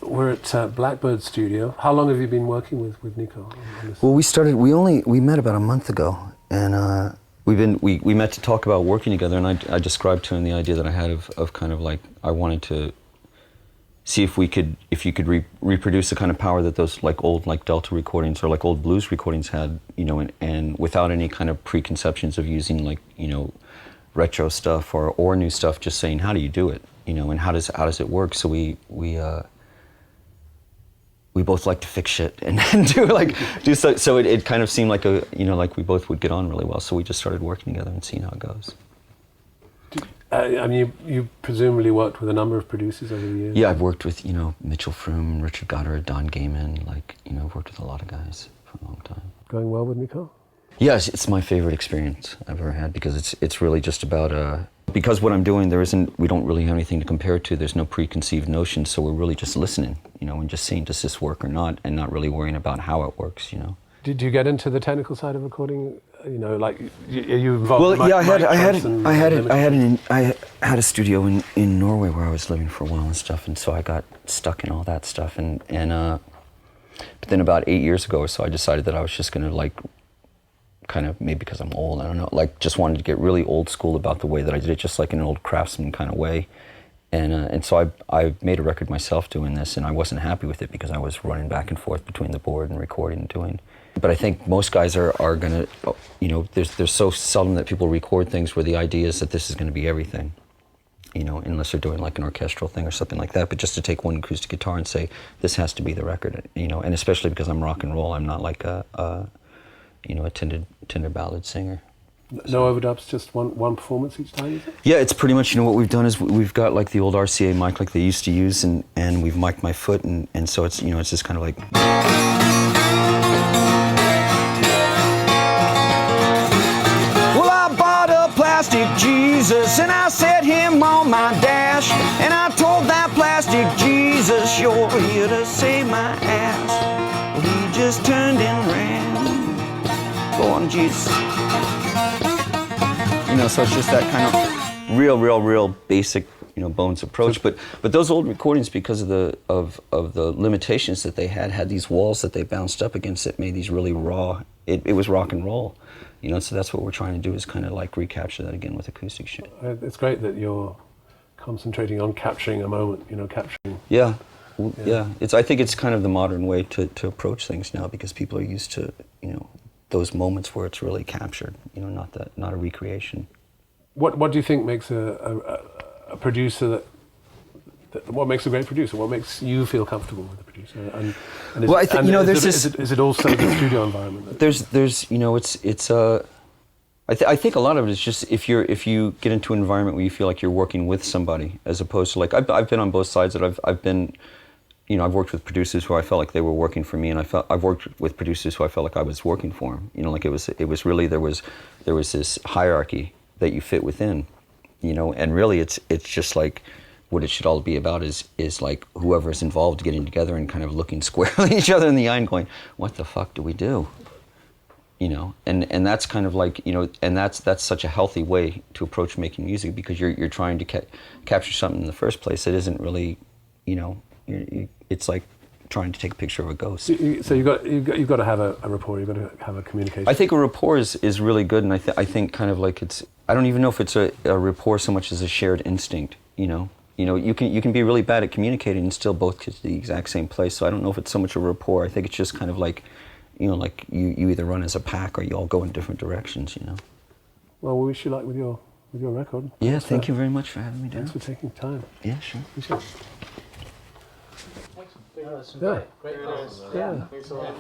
We're at Blackbird studio. How long have you been working with Niko on this? Well, we met about a month ago, and we met to talk about working together, and I described to him the idea that I had of kind of like, I wanted to see if you could reproduce the kind of power that those like old like Delta recordings or like old blues recordings had, you know, and without any kind of preconceptions of using like, you know, retro stuff or new stuff, just saying, how do you do it, you know, and how does it work? So we both like to fix shit and do so it kind of seemed like like we both would get on really well. So we just started working together and seeing how it goes. I mean, you presumably worked with a number of producers over the years. Yeah, I've worked with, you know, Mitchell Froom, Richard Gottehrer, Don Gayman, like, you know, I've worked with a lot of guys for a long time. Going well with Niko? Yes, it's my favorite experience I've ever had, because it's really just about because what I'm doing, we don't really have anything to compare it to. There's no preconceived notions, so we're really just listening, you know, and just seeing, does this work or not, and not really worrying about how it works, you know. Did you get into the technical side of recording? You know, like, are you involved? Well, yeah, I had a studio in Norway where I was living for a while and stuff, and so I got stuck in all that stuff, but then about 8 years ago or so, I decided that I was just going to like, kind of, maybe because I'm old, I don't know, like just wanted to get really old school about the way that I did it, just like in an old craftsman kind of way. And so I made a record myself doing this, and I wasn't happy with it because I was running back and forth between the board and recording and doing. But I think most guys are gonna, you know, there's so seldom that people record things where the idea is that this is gonna be everything, you know, unless they're doing like an orchestral thing or something like that. But just to take one acoustic guitar and say, this has to be the record, you know, and especially because I'm rock and roll, I'm not like a tender ballad singer. No overdubs, just one performance each time, is it? Yeah, it's pretty much, you know, what we've done is we've got like the old RCA mic like they used to use, and we've mic'd my foot, and so it's, you know, it's just kind of like... Well, I bought a plastic Jesus, and I set him on my dash, and I told that plastic Jesus, you're here to save my ass. Well, he just turned and ran. Go on, Jesus. You know, so it's just that kind of real basic, you know, bones approach. But those old recordings, because of the limitations that they had these walls that they bounced up against that made these really raw. It was rock and roll, you know. So that's what we're trying to do, is kind of like recapture that again with acoustic shit. It's great that you're concentrating on capturing a moment, you know, capturing. Yeah. I think it's kind of the modern way to approach things now, because people are used to, you know, those moments where it's really captured, you know, not a recreation. What do you think makes a producer what makes a great producer? What makes you feel comfortable with the producer? And well, I think, you know, is it also the studio environment? There's you know, I think a lot of it is just if you get into an environment where you feel like you're working with somebody, as opposed to like I've been on both sides. That I've been, you know, I've worked with producers who I felt like they were working for me, and I've worked with producers who I felt like I was working for them. You know, like it was really there was this hierarchy that you fit within, you know, and really it's just like what it should all be about is like whoever's involved getting together and kind of looking squarely each other in the eye and going, what the fuck do we do? You know, and that's kind of like, you know, and that's such a healthy way to approach making music, because you're trying to capture something in the first place that isn't really, you know, it's like trying to take a picture of a ghost. So you've got to have a rapport. You've got to have a communication. I think a rapport is really good, and I think kind of like I don't even know if it's a rapport so much as a shared instinct. You know, you can be really bad at communicating and still both get to the exact same place. So I don't know if it's so much a rapport. I think it's just kind of like, you know, like you either run as a pack or you all go in different directions. You know. Well, we wish you luck with your record. Yeah, thank you very much for having me down. Thanks for taking time. Yeah, sure. Yeah. Great. Yeah. Thanks a lot.